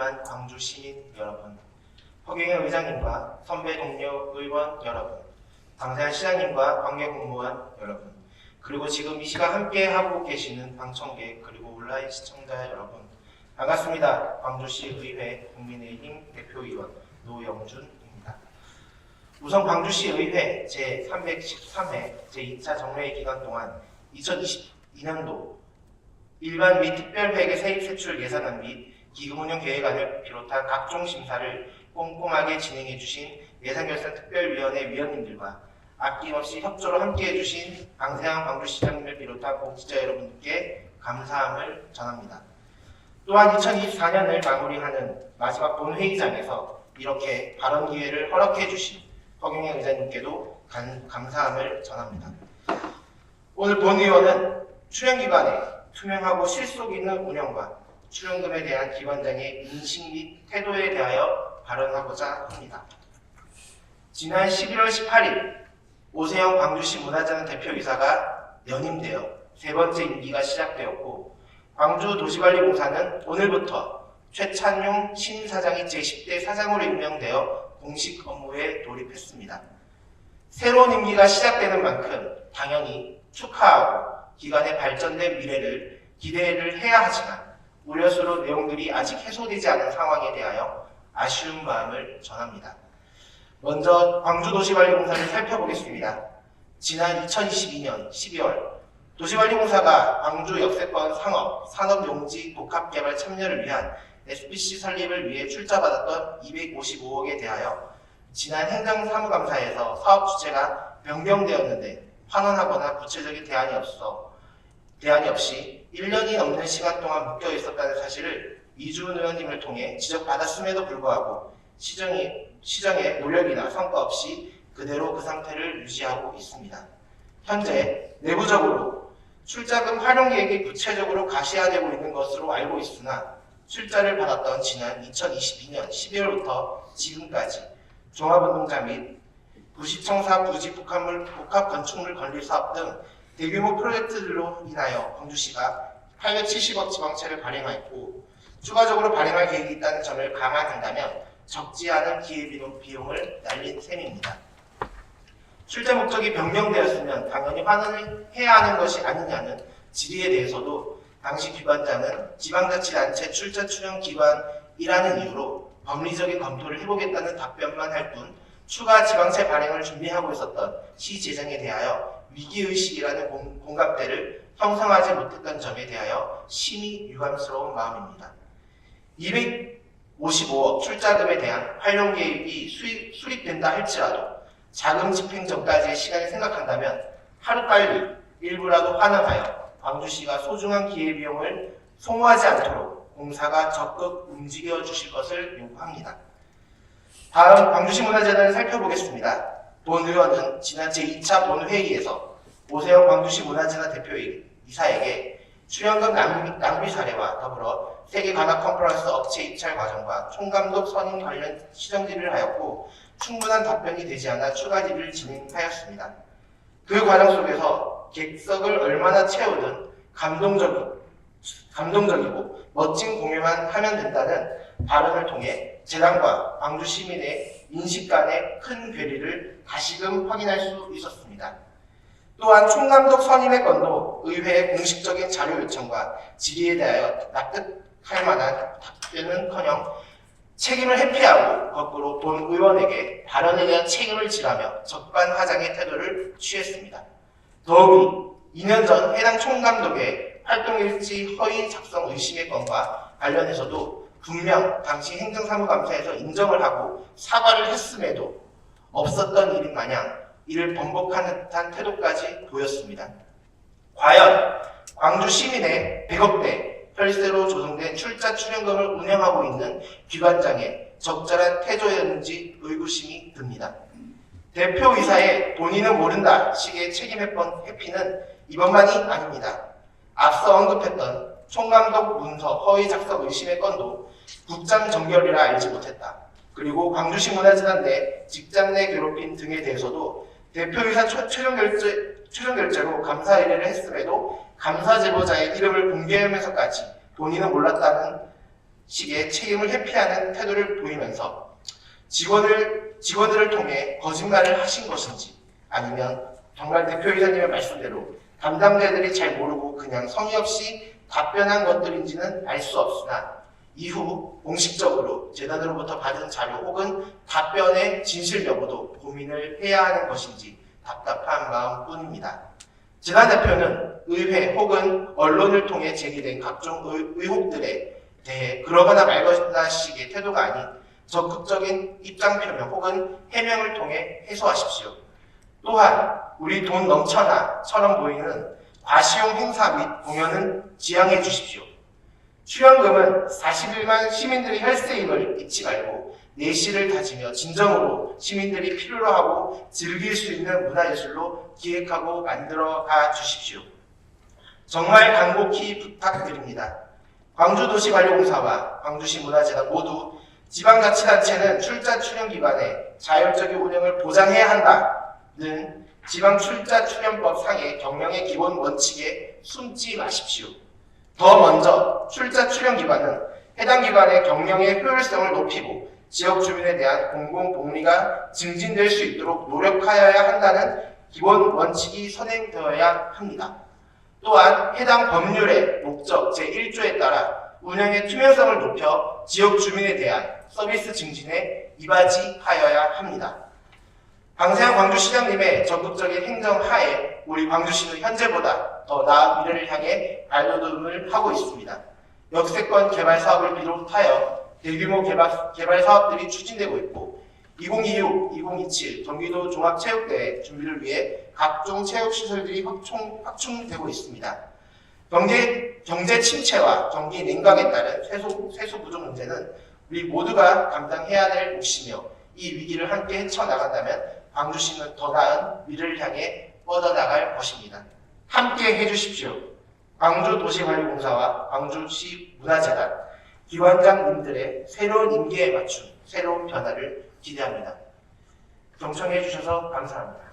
귀한 광주 시민 여러분, 허경영 의장님과 선배 동료 의원 여러분, 당사연 시장님과 관계 공무원 여러분, 그리고 지금 이 시간 함께 하고 계시는 방청객 그리고 온라인 시청자 여러분, 반갑습니다. 광주시 의회 국민의힘 대표위원 노영준입니다. 우선 광주시 의회 제313회 제2차 정례 기간 동안 2022년도 일반 및 특별회계 세입 세출 예산안 및 기금운용 계획안을 비롯한 각종 심사를 꼼꼼하게 진행해 주신 예산결산특별위원회 위원님들과 아낌없이 협조로 함께해 주신 강세환 광주시장님을 비롯한 공직자 여러분께 감사함을 전합니다. 또한 2024년을 마무리하는 마지막 본회의장에서 이렇게 발언 기회를 허락해 주신 허경영 의장님께도 감사함을 전합니다. 오늘 본의원은 출연기관의 투명하고 실속 있는 운영과 출연금에 대한 기관장의 인식 및 태도에 대하여 발언하고자 합니다. 지난 11월 18일 오세영 광주시 문화재단 대표이사가 연임되어 세 번째 임기가 시작되었고, 광주도시관리공사는 오늘부터 최찬용 신사장이 제10대 사장으로 임명되어 공식 업무에 돌입했습니다. 새로운 임기가 시작되는 만큼 당연히 축하하고 기관의 발전된 미래를 기대를 해야 하지만 우려스러운 내용들이 아직 해소되지 않은 상황에 대하여 아쉬운 마음을 전합니다. 먼저 광주도시관리공사를 살펴보겠습니다. 지난 2022년 12월 도시관리공사가 광주 역세권 상업, 산업용지 복합개발 참여를 위한 SPC 설립을 위해 출자받았던 255억에 대하여 지난 행정사무감사에서 사업 주체가 변경되었는데 환원하거나 구체적인 대안이 없이 1년이 넘는 시간 동안 묶여 있었다는 사실을 이주은 의원님을 통해 지적받았음에도 불구하고 시정의 노력이나 성과 없이 그대로 그 상태를 유지하고 있습니다. 현재 내부적으로 출자금 활용 계획이 구체적으로 가시화되고 있는 것으로 알고 있으나 출자를 받았던 지난 2022년 12월부터 지금까지 종합운동장 및 부시청사 부지 복합 건축물 건립 사업 등 대규모 프로젝트들로 인하여 광주시가 870억 지방채를 발행하였고, 추가적으로 발행할 계획이 있다는 점을 감안한다면 적지 않은 기회비용을 날린 셈입니다. 출자 목적이 변경되었으면 당연히 환원을 해야 하는 것이 아니냐는 질의에 대해서도 당시 기관장은 지방자치단체 출자 출연 기관이라는 이유로 법리적인 검토를 해보겠다는 답변만 할 뿐 추가 지방채 발행을 준비하고 있었던 시 재정에 대하여 위기의식이라는 공감대를 형성하지 못했던 점에 대하여 심히 유감스러운 마음입니다. 255억 출자금에 대한 활용 계획이 수립된다 할지라도 자금 집행 전까지의 시간을 생각한다면 하루빨리 일부라도 환원하여 광주시가 소중한 기회비용을 소모하지 않도록 공사가 적극 움직여 주실 것을 요구합니다. 다음 광주시 문화재단을 살펴보겠습니다. 본 의원은 지난 제2차 본회의에서 오세영 광주시 문화재단 대표이사에게 출연금 낭비 사례와 더불어 세계 관악 컨퍼런스 업체 입찰 과정과 총감독 선임 관련 시정 질의를 하였고, 충분한 답변이 되지 않아 추가 질의를 진행하였습니다. 그 과정 속에서 객석을 얼마나 채우든 감동적이고 멋진 공연만 하면 된다는 발언을 통해 재단과 광주 시민의 인식 간의 큰 괴리를 다시금 확인할 수 있었습니다. 또한 총감독 선임의 건도 의회의 공식적인 자료 요청과 질의에 대하여 납득할 만한 답변은커녕 책임을 회피하고 거꾸로 본 의원에게 발언에 대한 책임을 지라며 적반하장의 태도를 취했습니다. 더욱이 2년 전 해당 총감독의 활동일지 허위 작성 의심의 건과 관련해서도 분명 당시 행정사무감사에서 인정을 하고 사과를 했음에도 없었던 일인 마냥 이를 번복하는 듯한 태도까지 보였습니다. 과연 광주 시민의 100억대 혈세로 조성된 출자 출연금을 운영하고 있는 기관장의 적절한 태조였는지 의구심이 듭니다. 대표이사의 본인은 모른다 식의 책임 회피는 이번만이 아닙니다. 앞서 언급했던 총감독 문서 허위 작성 의심의 건도 국장 정결이라 알지 못했다. 그리고 광주시 문화재단 내 직장 내 괴롭힘 등에 대해서도 대표이사 최종 결재로 감사 의뢰를 했음에도 감사 제보자의 이름을 공개하면서까지 본인은 몰랐다는 식의 책임을 회피하는 태도를 보이면서 직원들을 통해 거짓말을 하신 것인지, 아니면 정말 대표이사님의 말씀대로 담당자들이 잘 모르고 그냥 성의 없이 답변한 것들인지는 알 수 없으나, 이후 공식적으로 재단으로부터 받은 자료 혹은 답변의 진실 여부도 고민을 해야 하는 것인지 답답한 마음뿐입니다. 재단 대표는 의회 혹은 언론을 통해 제기된 각종 의혹들에 대해 그러거나 말거나 식의 태도가 아닌 적극적인 입장 표명 혹은 해명을 통해 해소하십시오. 또한 우리 돈 넘쳐나처럼 보이는 과시용 행사 및 공연은 지양해 주십시오. 출연금은 41만 시민들의 혈세임을 잊지 말고 내실을 다지며 진정으로 시민들이 필요로 하고 즐길 수 있는 문화예술로 기획하고 만들어가 주십시오. 정말 간곡히 부탁드립니다. 광주도시관리공사와 광주시 문화재단 모두 지방자치단체는 출자 출연기관의 자율적인 운영을 보장해야 한다는 지방출자출연법 상의 경영의 기본 원칙에 숨지 마십시오. 더 먼저 출자 출연기관은 해당 기관의 경영의 효율성을 높이고 지역 주민에 대한 공공복리가 증진될 수 있도록 노력하여야 한다는 기본 원칙이 선행되어야 합니다. 또한 해당 법률의 목적 제1조에 따라 운영의 투명성을 높여 지역 주민에 대한 서비스 증진에 이바지하여야 합니다. 방세현 광주시장님의 적극적인 행정 하에 우리 광주시는 현재보다 더 나은 미래를 향해 발돋움을 하고 있습니다. 역세권 개발 사업을 비롯하여 대규모 개발 사업들이 추진되고 있고 2026-2027 경기도 종합체육대회 준비를 위해 각종 체육시설들이 확충되고 있습니다. 경제 침체와 경기 냉각에 따른 세수 부족 문제는 우리 모두가 감당해야 될 몫이며 이 위기를 함께 헤쳐나간다면 광주시는 더 나은 미래를 향해 뻗어나갈 것입니다. 함께 해주십시오. 광주도시관리공사와 광주시 문화재단 기관장님들의 새로운 임기에 맞춘 새로운 변화를 기대합니다. 경청해 주셔서 감사합니다.